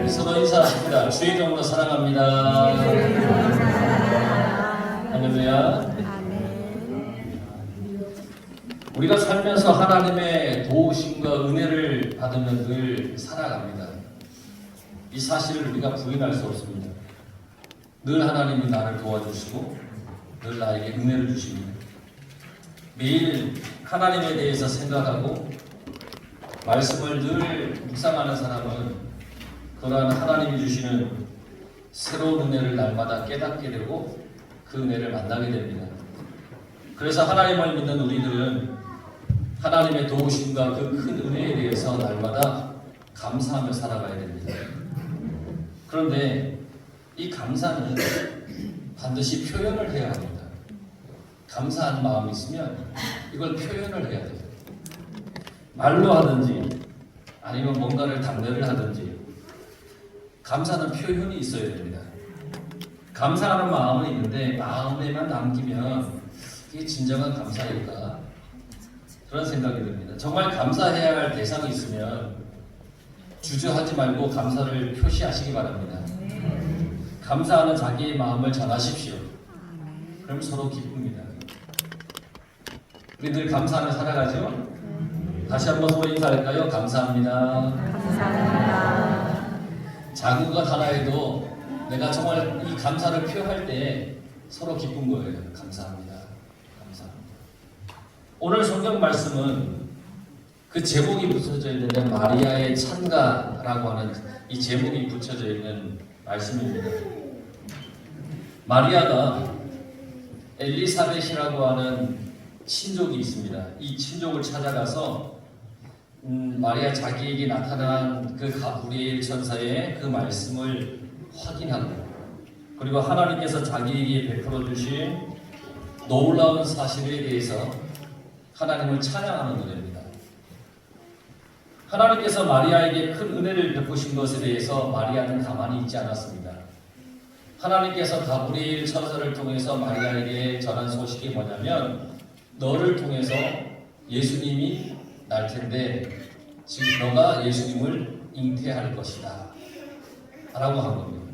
서로 인사합니다. 주의 이름으로 사랑합니다. 할렐루야. 우리가 살면서 하나님의 도우심과 은혜를 받으면 늘 살아갑니다. 이 사실을 우리가 부인할 수 없습니다. 늘 하나님이 나를 도와주시고 늘 나에게 은혜를 주십니다. 매일 하나님에 대해서 생각하고 말씀을 늘 묵상하는 사람은 그러한 하나님이 주시는 새로운 은혜를 날마다 깨닫게 되고 그 은혜를 만나게 됩니다. 그래서 하나님을 믿는 우리들은 하나님의 도우심과 그 큰 은혜에 대해서 날마다 감사하며 살아가야 됩니다. 그런데 이 감사는 반드시 표현을 해야 합니다. 감사한 마음이 있으면 이걸 표현을 해야 돼요. 말로 하든지 아니면 뭔가를 답례를 하든지 감사는 표현이 있어야 됩니다. 감사하는 마음은 있는데 마음에만 남기면 이게 진정한 감사일까? 그런 생각이 듭니다. 정말 감사해야 할 대상이 있으면 주저하지 말고 감사를 표시하시기 바랍니다. 감사하는 자기의 마음을 전하십시오. 그럼 서로 기쁩니다. 우리 늘 감사하며 살아가죠? 다시 한번 서로 인사할까요? 감사합니다. 감사합니다. 작은 것 하나에도 내가 정말 이 감사를 표할 때 서로 기쁜 거예요. 감사합니다. 감사합니다. 오늘 성경 말씀은 그 제목이 붙여져 있는 마리아의 찬가라고 하는 이 제목이 붙여져 있는 말씀입니다. 마리아가 엘리사벳이라고 하는 친족이 있습니다. 이 친족을 찾아가서 마리아 자기에게 나타난 그 가브리엘 천사의 그 말씀을 확인하고 그리고 하나님께서 자기에게 베풀어 주신 놀라운 사실에 대해서 하나님을 찬양하는 노래입니다. 하나님께서 마리아에게 큰 은혜를 베푸신 것에 대해서 마리아는 가만히 있지 않았습니다. 하나님께서 가브리엘 천사를 통해서 마리아에게 전한 소식이 뭐냐면 너를 통해서 예수님이 날 텐데 지금 너가 예수님을 잉태할 것이다 라고 한 겁니다.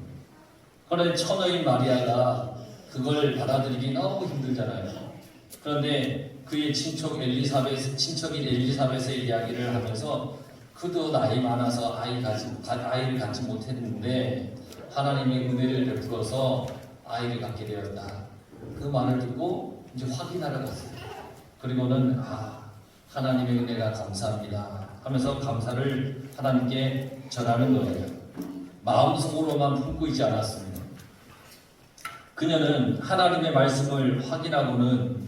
그런데 처녀인 마리아가 그걸 받아들이기 너무 힘들잖아요. 그런데 그의 친척인 엘리사벳의 이야기를 하면서 그도 나이 많아서 아이를 갖지 못했는데 하나님의 은혜를 베풀어서 아이를 갖게 되었다. 그 말을 듣고 이제 확인하러 갔어요. 그리고는 하나님의 은혜가 감사합니다 하면서 감사를 하나님께 전하는 거예요. 마음속으로만 품고 있지 않았습니다. 그녀는 하나님의 말씀을 확인하고는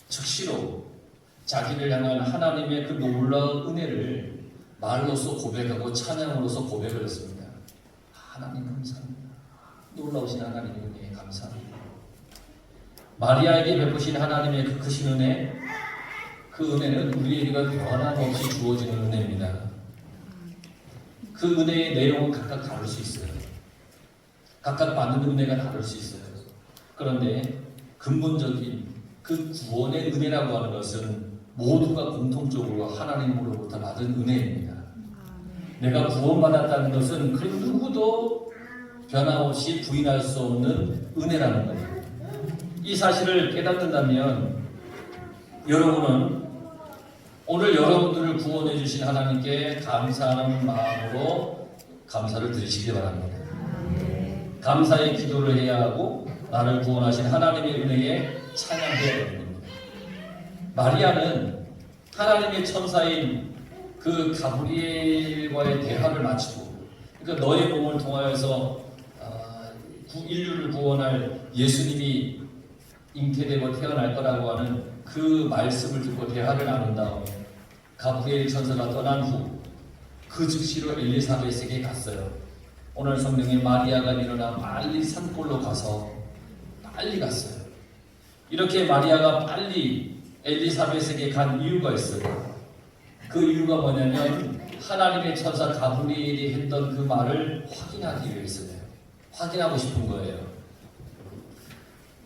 즉시로 자기를 향한 하나님의 그 놀라운 은혜를 말로서 고백하고 찬양으로서 고백을 했습니다. 하나님 감사합니다. 놀라우신 하나님의 은혜에 감사합니다. 마리아에게 베푸신 하나님의 그 크신 은혜, 그 은혜는 우리에게 변함없이 주어지는 은혜입니다. 그 은혜의 내용은 각각 다를 수 있어요. 각각 받는 은혜가 다를 수 있어요. 그런데 근본적인 그 구원의 은혜라고 하는 것은 모두가 공통적으로 하나님으로부터 받은 은혜입니다. 내가 구원받았다는 것은 그 누구도 변함없이 부인할 수 없는 은혜라는 거예요. 이 사실을 깨닫는다면 여러분은 오늘 여러분들을 구원해 주신 하나님께 감사하는 마음으로 감사를 드리시기 바랍니다. 감사의 기도를 해야 하고 나를 구원하신 하나님의 은혜에 찬양해야 됩니다. 마리아는 하나님의 천사인 그 가브리엘과의 대화를 마치고 그러니까 너의 몸을 통하여서 인류를 구원할 예수님이 잉태되고 태어날 거라고 하는 그 말씀을 듣고 대화를 나눈 다음에 가브리엘 천사가 떠난 후 그 즉시로 엘리사벳에게 갔어요. 오늘 성경에 마리아가 일어나 빨리 산골로 가서 빨리 갔어요. 이렇게 마리아가 빨리 엘리사벳에게 간 이유가 있어요. 그 이유가 뭐냐면 하나님의 천사 가브리엘이 했던 그 말을 확인하기 위해서예요. 확인하고 싶은 거예요.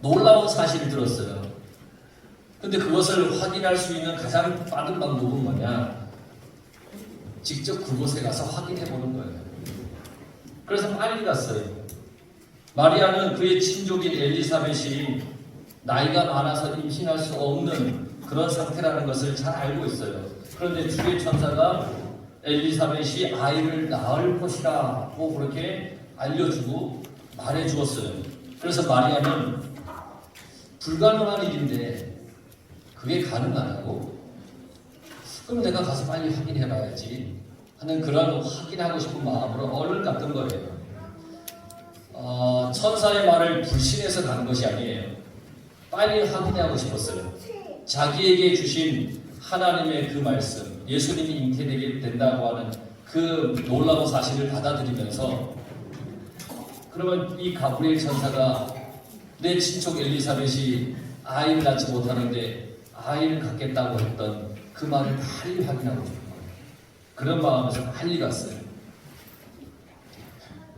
놀라운 사실을 들었어요. 근데 그것을 확인할 수 있는 가장 빠른 방법은 뭐냐? 직접 그곳에 가서 확인해 보는 거예요. 그래서 빨리 갔어요. 마리아는 그의 친족인 엘리사벳이 나이가 많아서 임신할 수 없는 그런 상태라는 것을 잘 알고 있어요. 그런데 주의 천사가 엘리사벳이 아이를 낳을 것이라고 그렇게 알려주고 말해주었어요. 그래서 마리아는 불가능한 일인데 그게 가능하다고? 그럼 내가 가서 빨리 확인해봐야지 하는 그런 확인하고 싶은 마음으로 얼른 갔던 거예요. 천사의 말을 불신해서 가는 것이 아니에요. 빨리 확인하고 싶었어요. 자기에게 주신 하나님의 그 말씀, 예수님이 잉태되게 된다고 하는 그 놀라운 사실을 받아들이면서, 그러면 이 가브리엘 천사가 내 친척 엘리사벳이 아이를 낳지 못하는데 아이를 갖겠다고 했던 그 말을 빨리 확인하고 싶은 거예요. 그런 마음에서 빨리 갔어요.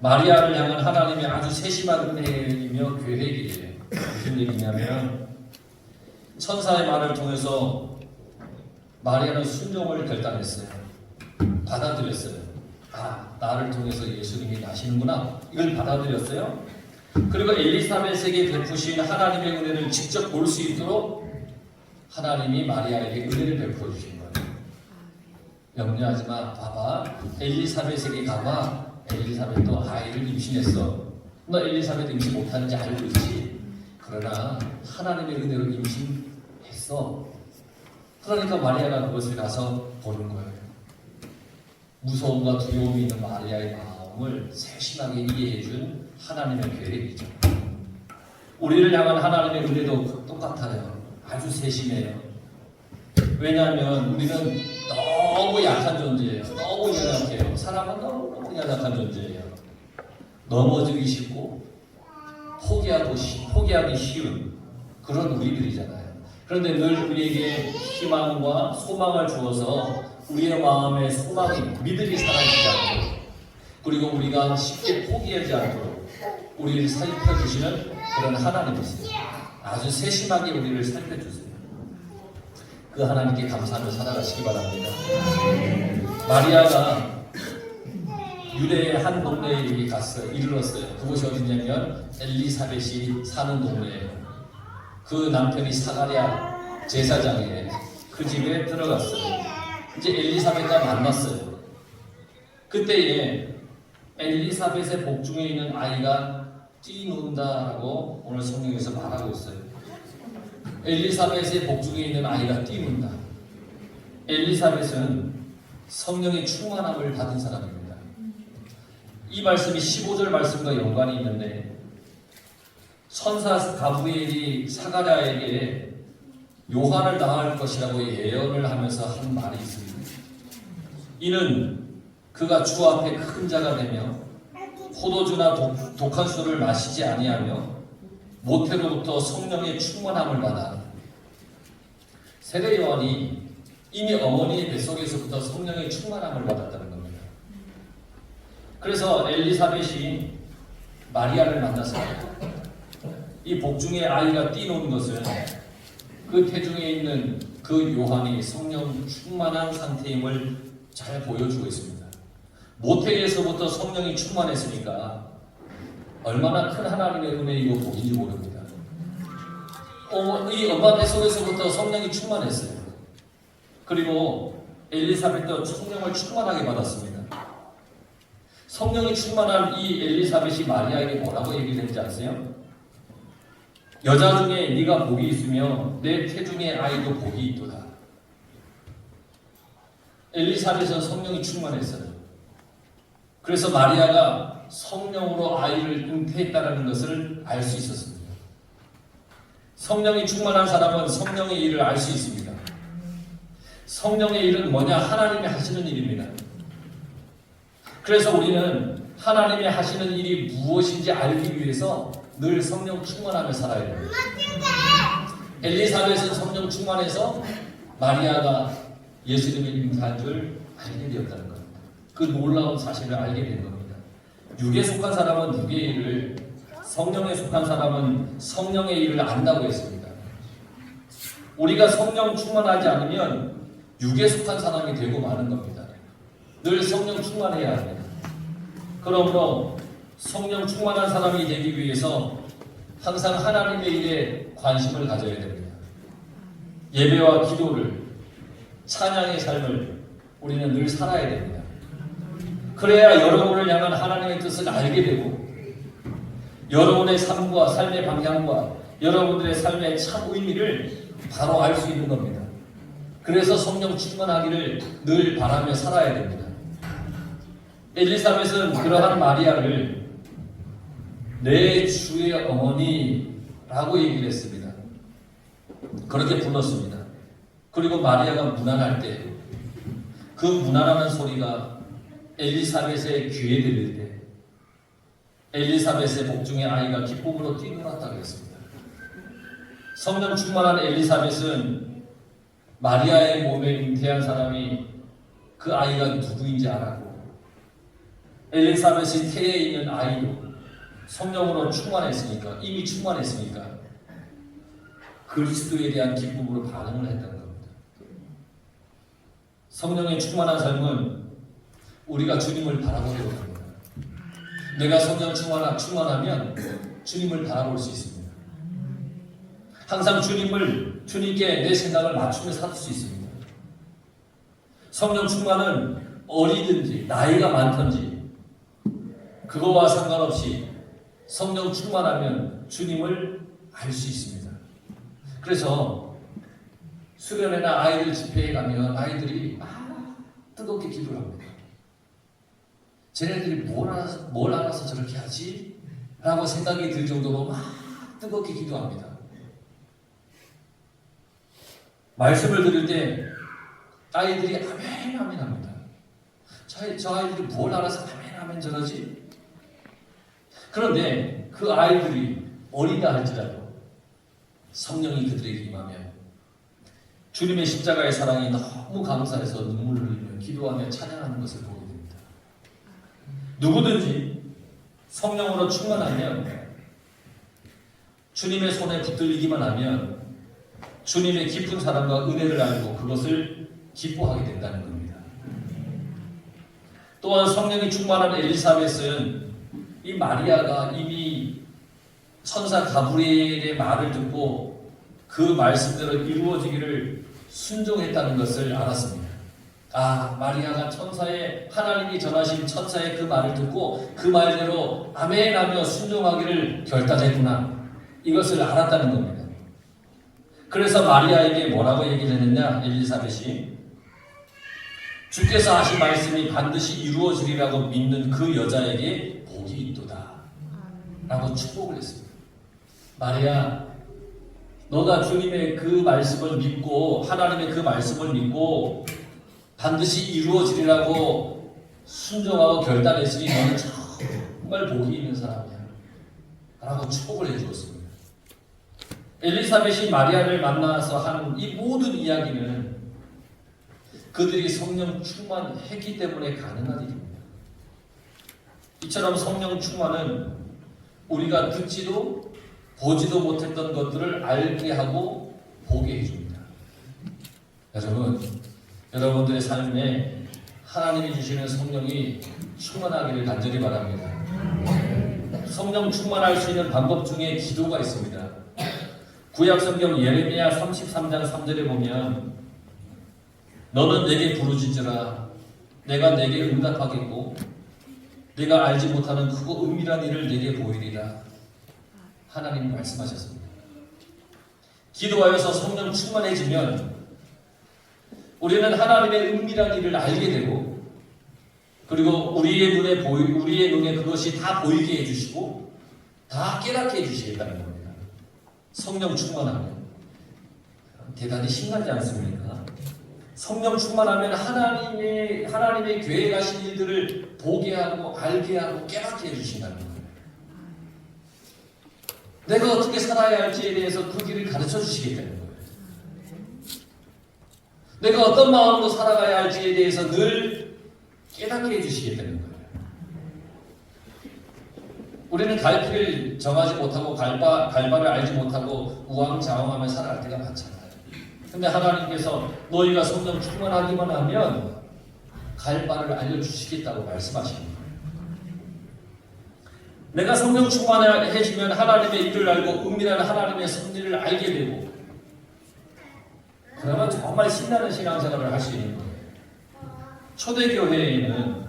마리아를 향한 하나님의 아주 세심한 은혜이며 계획이에요. 무슨 얘기냐면 천사의 말을 통해서 마리아는 순종을 결단했어요. 받아들였어요. 나를 통해서 예수님이 나시는구나. 이걸 받아들였어요. 그리고 엘리사벳에게 베푸신 하나님의 은혜를 직접 볼 수 있도록 하나님이 마리아에게 은혜를 베풀어 주신 거예요. 염려하지 마. 봐봐. 엘리사벳에게 가봐. 엘리사벳도 아이를 임신했어. 너 엘리사벳 임신 못하는지 알고 있지? 그러나 하나님의 은혜로 임신했어. 그러니까 마리아가 그것을 가서 보는 거예요. 무서움과 두려움이 있는 마리아의 마음을 세심하게 이해해준 하나님의 계획이죠. 우리를 향한 하나님의 은혜도 똑같아요. 아주 세심해요. 왜냐하면 우리는 너무 약한 존재예요. 너무 연약해요. 사람은 너무 연약한 존재예요. 넘어지기 쉽고 포기하기 쉬운 그런 우리들이잖아요. 그런데 늘 우리에게 희망과 소망을 주어서 우리의 마음에 소망이, 믿음이 사라지지 않고, 그리고 우리가 쉽게 포기하지 않도록 우리를 살펴주시는 그런 하나님이세요. 아주 세심하게 우리를 살펴주세요. 그 하나님께 감사하며 살아가시기 바랍니다. 마리아가 유대의 한 동네에 이르렀어요. 그곳이 어디냐면 엘리사벳이 사는 동네예요. 그 남편이 사가랴 제사장이에요. 그 집에 들어갔어요. 이제 엘리사벳과 만났어요. 그때에 엘리사벳의 복중에 있는 아이가 뛰논다라고 오늘 성경에서 말하고 있어요. 엘리사벳의 복중에 있는 아이가 뛰논다. 엘리사벳은 성령의 충만함을 받은 사람입니다. 이 말씀이 15절 말씀과 연관이 있는데, 천사 가브리엘이 사가랴에게 요한을 낳을 것이라고 예언을 하면서 한 말이 있습니다. 이는 그가 주 앞에 큰 자가 되며 포도주나 독한 술을 마시지 아니하며 모태로부터 성령의 충만함을 받아. 세례 요한이 이미 어머니의 뱃속에서부터 성령의 충만함을 받았다는 겁니다. 그래서 엘리사벳이 마리아를 만났어요. 이 복중의 아이가 뛰노는 것은 그 태중에 있는 그 요한이 성령 충만한 상태임을 잘 보여주고 있습니다. 모태에서부터 성령이 충만했으니까 얼마나 큰 하나님의 은혜이고 복인지 모릅니다. 이 엄마 뱃속에서부터 성령이 충만했어요. 그리고 엘리사벳도 성령을 충만하게 받았습니다. 성령이 충만한 이 엘리사벳이 마리아에게 뭐라고 얘기를 했는지 아세요? 여자 중에 네가 복이 있으며 내 태중의 아이도 복이 있도다. 엘리사벳은 성령이 충만했어요. 그래서 마리아가 성령으로 아이를 잉태했다는 것을 알 수 있었습니다. 성령이 충만한 사람은 성령의 일을 알 수 있습니다. 성령의 일은 뭐냐? 하나님이 하시는 일입니다. 그래서 우리는 하나님이 하시는 일이 무엇인지 알기 위해서 늘 성령 충만하며 살아야 됩니다. 엘리사벳은 성령 충만해서 마리아가 예수님의 잉태한 줄 알게 되었다는 겁니다. 그 놀라운 사실을 알게 된 겁니다. 육에 속한 사람은 육의 일을, 성령에 속한 사람은 성령의 일을 안다고 했습니다. 우리가 성령 충만하지 않으면 육에 속한 사람이 되고 마는 겁니다. 늘 성령 충만해야 합니다. 그러므로 성령 충만한 사람이 되기 위해서 항상 하나님의 일에 관심을 가져야 됩니다. 예배와 기도를, 찬양의 삶을 우리는 늘 살아야 됩니다. 그래야 여러분을 향한 하나님의 뜻을 알게 되고 여러분의 삶과 삶의 방향과 여러분들의 삶의 참 의미를 바로 알 수 있는 겁니다. 그래서 성령 충만하기를 늘 바라며 살아야 됩니다. 엘리사벳은 그러한 마리아를 내 주의 어머니라고 얘기를 했습니다. 그렇게 불렀습니다. 그리고 마리아가 문안할 때 그 문안하는 소리가 엘리사벳의 귀에 들릴 때 엘리사벳의 복중의 아이가 기쁨으로 뛰놀았다고 했습니다. 성령 충만한 엘리사벳은 마리아의 몸에 잉태한 사람이 그 아이가 누구인지 알았고 엘리사벳이 태에 있는 아이도 성령으로 충만했으니까 이미 충만했으니까 그리스도에 대한 기쁨으로 반응을 했다는 겁니다. 성령의 충만한 삶은 우리가 주님을 바라보려고 합니다. 내가 성령 충만하면 주님을 바라볼 수 있습니다. 항상 주님께 내 생각을 맞추며 살 수 있습니다. 성령 충만은 어리든지 나이가 많든지 그거와 상관없이 성령 충만하면 주님을 알 수 있습니다. 그래서 수련회나 아이들 집회에 가면 아이들이 뜨겁게 기도를 합니다. 쟤네들이 뭘 알아서 저렇게 하지? 라고 생각이 들 정도로 막 뜨겁게 기도합니다. 말씀을 들을 때 아이들이 아멘 아멘 합니다. 저 아이들이 뭘 알아서 아멘 아멘 저러지? 그런데 그 아이들이 어리다 할지라도 성령이 그들에게 임하면 주님의 십자가의 사랑이 너무 감사해서 눈물을 흘리며 기도하며 찬양하는 것을 보게 됩니다. 누구든지 성령으로 충만하면 주님의 손에 붙들리기만 하면 주님의 깊은 사랑과 은혜를 알고 그것을 기뻐하게 된다는 겁니다. 또한 성령이 충만한 엘리사벳은 이 마리아가 이미 천사 가브리엘의 말을 듣고 그 말씀대로 이루어지기를 순종했다는 것을 알았습니다. 마리아가 하나님이 전하신 천사의 그 말을 듣고 그 말대로 아멘 하며 순종하기를 결단했구나. 이것을 알았다는 겁니다. 그래서 마리아에게 뭐라고 얘기를 했느냐? 엘리사벳이 주께서 하신 말씀이 반드시 이루어지리라고 믿는 그 여자에게 복이 있도다 라고 축복을 했습니다. 마리아, 너가 주님의 그 말씀을 믿고 하나님의 그 말씀을 믿고 반드시 이루어지리라고 순종하고 결단했으니 너는 정말 복이 있는 사람이야 라고 축복을 해주었습니다. 엘리사벳이 마리아를 만나서 한 이 모든 이야기는 그들이 성령 충만했기 때문에 가능한 일입니다. 이처럼 성령 충만은 우리가 듣지도 보지도 못했던 것들을 알게 하고 보게 해줍니다. 여러분들의 삶에 하나님이 주시는 성령이 충만하기를 간절히 바랍니다. 성령 충만할 수 있는 방법 중에 기도가 있습니다. 구약성경 예레미야 33장 3절에 보면 너는 내게 부르짖으라 내가 내게 응답하겠고 내가 알지 못하는 크고 은밀한 일을 내게 보이리라 하나님이 말씀하셨습니다. 기도하여서 성령 충만해지면 우리는 하나님의 은밀한 일을 알게 되고 그리고 우리의 눈에 그것이 다 보이게 해주시고 다 깨닫게 해주시겠다는 겁니다. 성령 충만하면 대단히 신나지 않습니까? 성령 충만하면 하나님의 계획하신 일들을 보게 하고 알게 하고 깨닫게 해주신다는 거예요. 내가 어떻게 살아야 할지에 대해서 그 길을 가르쳐 주시겠다는 거예요. 내가 어떤 마음으로 살아가야 할지에 대해서 늘 깨닫게 해주시겠다는 거예요. 우리는 갈 길을 정하지 못하고 갈바를 알지 못하고 우왕좌왕하며 살아갈 때가 많잖아요. 근데 하나님께서 너희가 성령 충만하기만 하면 갈 바를 알려주시겠다고 말씀하시는 거예요. 내가 성령 충만해지면 하나님의 일을 알고 은밀한 하나님의 섭리를 알게 되고, 그러면 정말 신나는 신앙생활을 할 수 있는 거예요. 초대교회에는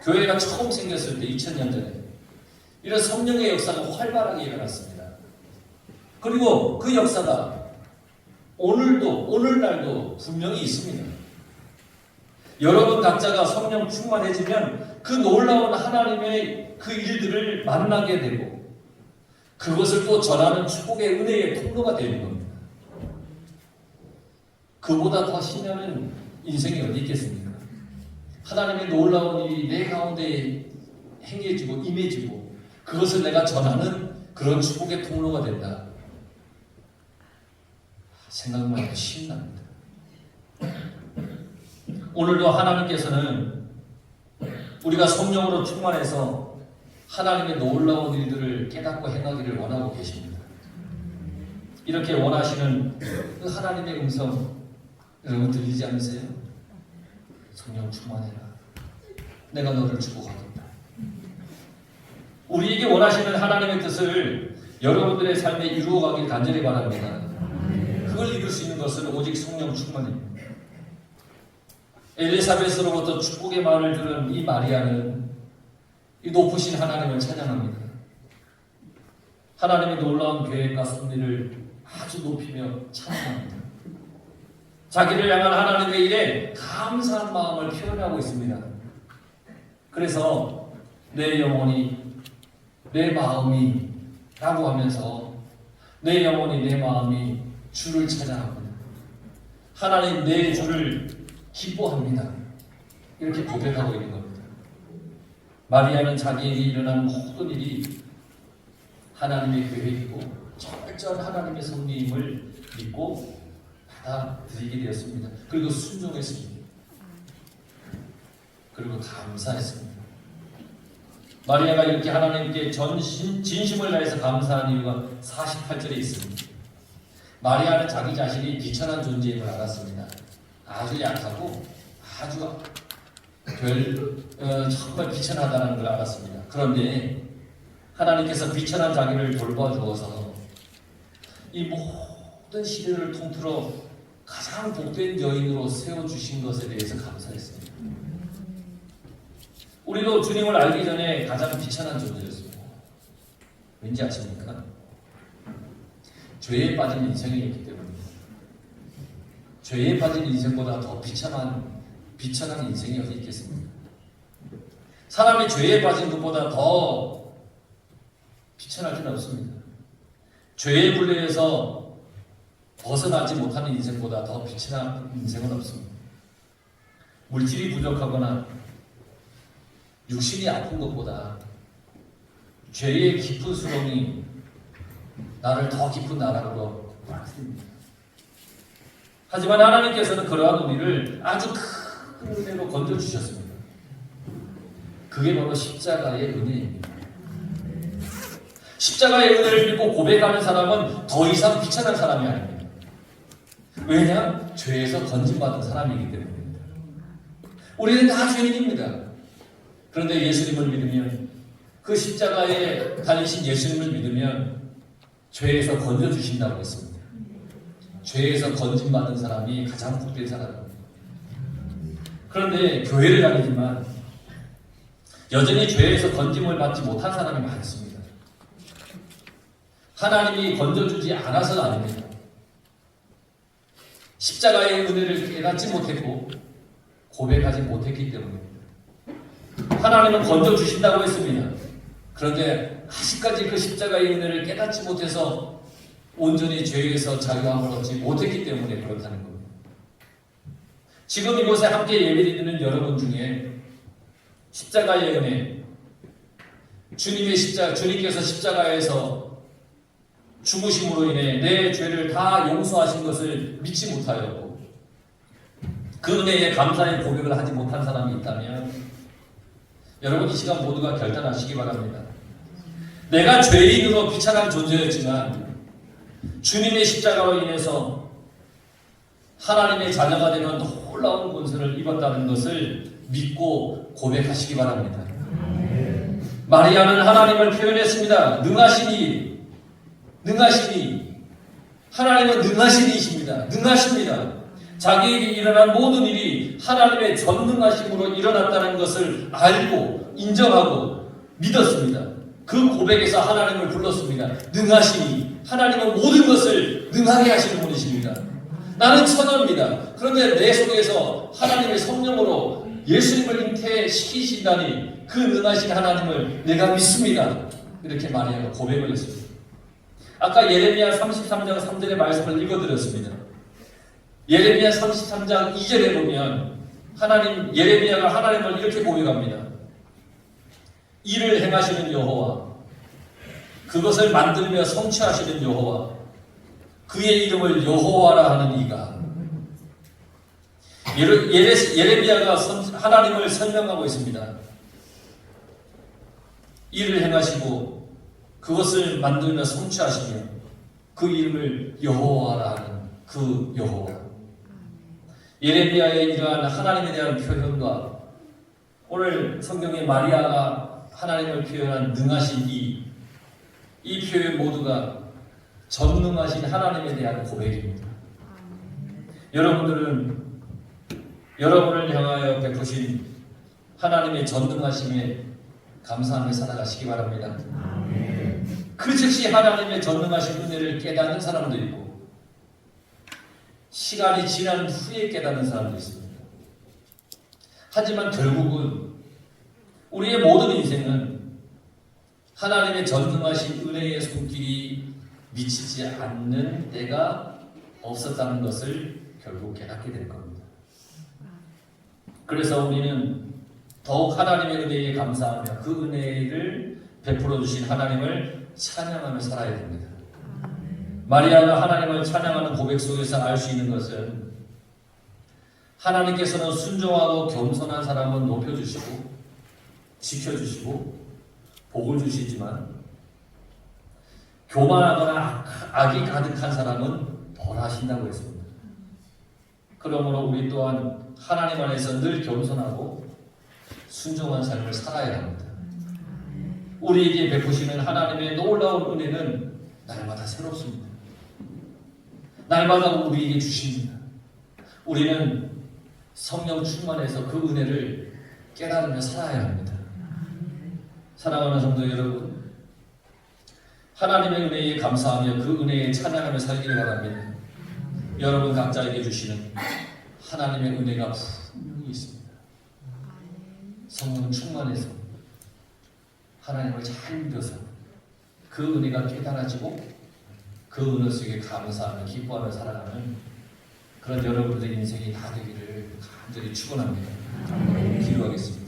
교회가 처음 생겼을 때 2000년 전에 이런 성령의 역사가 활발하게 일어났습니다. 그리고 그 역사가 오늘날도 분명히 있습니다. 여러분 각자가 성령 충만해지면 그 놀라운 하나님의 그 일들을 만나게 되고 그것을 또 전하는 축복의 은혜의 통로가 되는 겁니다. 그보다 더 신나는 인생이 어디 있겠습니까? 하나님의 놀라운 일이 내 가운데 행해지고 임해지고 그것을 내가 전하는 그런 축복의 통로가 된다. 생각만 해도 신납니다. 오늘도 하나님께서는 우리가 성령으로 충만해서 하나님의 놀라운 일들을 깨닫고 행하기를 원하고 계십니다. 이렇게 원하시는 그 하나님의 음성 여러분 들리지 않으세요? 성령 충만해라. 내가 너를 축복하겠다. 우리에게 원하시는 하나님의 뜻을 여러분들의 삶에 이루어가길 간절히 바랍니다. 그걸 이룰 수 있는 것은 오직 성령 충만입니다. 엘리사벳으로부터 축복의 말을 들은 이 마리아는 이 높으신 하나님을 찬양합니다. 하나님의 놀라운 계획과 섭리를 아주 높이며 찬양합니다. 자기를 향한 하나님의 일에 감사한 마음을 표현하고 있습니다. 그래서 내 영혼이 내 마음이 라고 하면서 내 영혼이 내 마음이 주를 찬양합니다. 하나님 내 주를 기뻐합니다. 이렇게 고백하고 있는 겁니다. 마리아는 자기에게 일어난 모든 일이 하나님의 계획이고 철저한 하나님의 섭리임을 믿고 받아들이게 되었습니다. 그리고 순종했습니다. 그리고 감사했습니다. 마리아가 이렇게 하나님께 진심을 다해서 감사한 이유가 48절에 있습니다. 마리아는 자기 자신이 비천한 존재임을 알았습니다. 아주 약하고 아주 정말 비천하다는 걸 알았습니다. 그런데 하나님께서 비천한 자기를 돌봐주어서 이 모든 시대를 통틀어 가장 복된 여인으로 세워주신 것에 대해서 감사했습니다. 우리도 주님을 알기 전에 가장 비천한 존재였습니다. 왠지 아십니까? 죄에 빠진 인생이었기 때문입니다. 죄에 빠진 인생보다 더 비천한 인생이 어디 있겠습니까? 사람이 죄에 빠진 것보다 더 비천할 수는 없습니다. 죄의 굴레에서 벗어나지 못하는 인생보다 더 비천한 인생은 없습니다. 물질이 부족하거나 육신이 아픈 것보다 죄의 깊은 수렁이 나를 더 깊은 나락으로 빠뜨립니다. 하지만 하나님께서는 그러한 우리를 아주 큰 은혜로 건져주셨습니다. 그게 바로 십자가의 은혜입니다. 십자가의 은혜를 믿고 고백하는 사람은 더 이상 비천한 사람이 아닙니다. 왜냐? 죄에서 건진받은 사람이기 때문입니다. 우리는 다 죄인입니다. 그런데 예수님을 믿으면, 그 십자가에 달리신 예수님을 믿으면 죄에서 건져주신다고 했습니다. 죄에서 건진받은 사람이 가장 복된 사람입니다. 그런데 교회를 다니지만 여전히 죄에서 건짐을 받지 못한 사람이 많습니다. 하나님이 건져주지 않아서는 아닙니다. 십자가의 은혜를 깨닫지 못했고 고백하지 못했기 때문입니다. 하나님은 건져주신다고 했습니다. 그런데 아직까지 그 십자가의 은혜를 깨닫지 못해서 온전히 죄에서 자유함을 얻지 못했기 때문에 그렇다는 겁니다. 지금 이곳에 함께 예배드리는 여러분 중에 십자가의 은혜, 주님께서 십자가에서 죽으심으로 인해 내 죄를 다 용서하신 것을 믿지 못하였고 그 은혜에 감사의 고백을 하지 못한 사람이 있다면 여러분 이 시간 모두가 결단하시기 바랍니다. 내가 죄인으로 비천한 존재였지만 주님의 십자가로 인해서 하나님의 자녀가 되는 놀라운 권세를 입었다는 것을 믿고 고백하시기 바랍니다. 마리아는 하나님을 표현했습니다. 능하시니, 능하시니. 하나님은 능하신 이십니다. 능하십니다. 자기에게 일어난 모든 일이 하나님의 전능하심으로 일어났다는 것을 알고 인정하고 믿었습니다. 그 고백에서 하나님을 불렀습니다. 능하시니. 하나님은 모든 것을 능하게 하시는 분이십니다. 나는 처녀입니다. 그런데 내 속에서 하나님의 성령으로 예수님을 잉태시키신다니 그 능하신 하나님을 내가 믿습니다. 이렇게 마리아가 고백을 했습니다. 아까 예레미야 33장 3절의 말씀을 읽어드렸습니다. 예레미야 33장 2절에 보면 예레미야가 하나님을 이렇게 고백합니다. 이를 행하시는 여호와, 그것을 만들며 성취하시는 여호와, 그의 이름을 여호와라 하는 이가. 예레미야가 하나님을 설명하고 있습니다. 이를 행하시고 그것을 만들며 성취하시며 그 이름을 여호와라 하는 그 여호와. 예레미야의 이러한 하나님에 대한 표현과 오늘 성경에 마리아가 하나님을 표현한 능하신 이 표현 모두가 전능하신 하나님에 대한 고백입니다. 여러분들은 여러분을 향하여 베푸신 하나님의 전능하심에 감사하며 살아가시기 바랍니다. 그 즉시 하나님의 전능하신 은혜를 깨닫는 사람도 있고 시간이 지난 후에 깨닫는 사람도 있습니다. 하지만 결국은 우리의 모든 인생은 하나님의 전능하신 은혜의 손길이 미치지 않는 때가 없었다는 것을 결국 깨닫게 될 겁니다. 그래서 우리는 더욱 하나님의 은혜에 감사하며 그 은혜를 베풀어 주신 하나님을 찬양하며 살아야 됩니다. 마리아가 하나님을 찬양하는 고백 속에서 알 수 있는 것은 하나님께서는 순종하고 겸손한 사람은 높여주시고 지켜주시고 복을 주시지만 교만하거나 악이 가득한 사람은 벌하신다고 했습니다. 그러므로 우리 또한 하나님 안에서 늘 겸손하고 순종한 삶을 살아야 합니다. 우리에게 베푸시는 하나님의 놀라운 은혜는 날마다 새롭습니다. 날마다 우리에게 주십니다. 우리는 성령 충만해서 그 은혜를 깨달으며 살아야 합니다. 사랑하는 성도 여러분, 하나님의 은혜에 감사하며 그 은혜에 찬양하며 살기를 바랍니다. 여러분 각자에게 주시는 하나님의 은혜가 분명히 있습니다. 성령 충만해서 하나님을 잘 믿어서 그 은혜가 깨달아지고 그 은혜 속에 감사하며 기뻐하며 살아가는 그런 여러분들의 인생이 다 되기를 간절히 축원합니다. 기도하겠습니다.